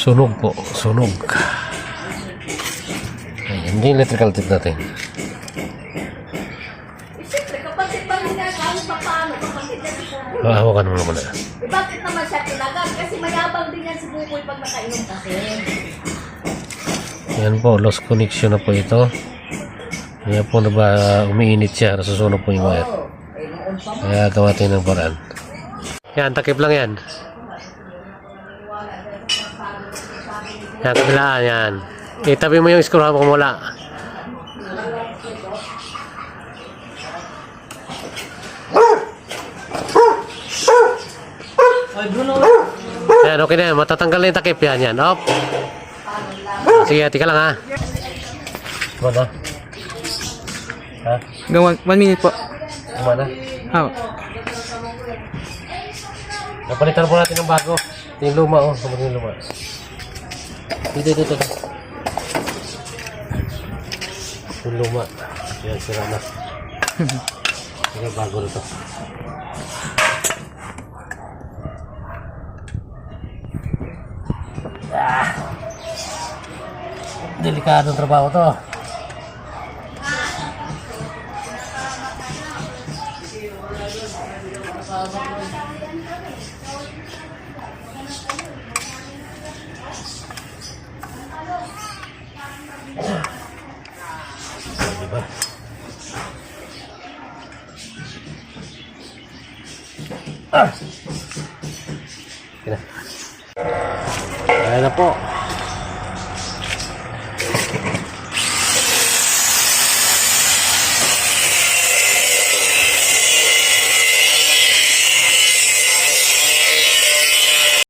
Sunog po, sunog. Ayan, hindi electrical tip natin. Siyempre, kapatid pa rin niya, kahit pa paano, kapatid niya si Buboy. Hawakan mo naman na. Bakit naman siya tinagal? Kasi mayabang din yan si Buboy pag nakainom kasi. Yan po, lost connection na po ito. Kaya po na ba umiinit siya, nasusunog po yung wire. Kaya gawa tayo ng paraan. Yan, takip lang yan. Yan, kabilaan yan. Itabi mo yung screw habang wala. Yan, okay na yan. Matatanggal na yung takip yan. Yan, op. Sige, tika lang ha. Gumana? Ha? Hanggang 1 minute po. Gumana? Ah, Napalitan po natin ng bago. Ito yung luma, oh. Ito yung luma. Dito. Yung luma. Yan, sira na. Sige, bago na ito. Delikadong trabaho to. Diba? Ayan na po.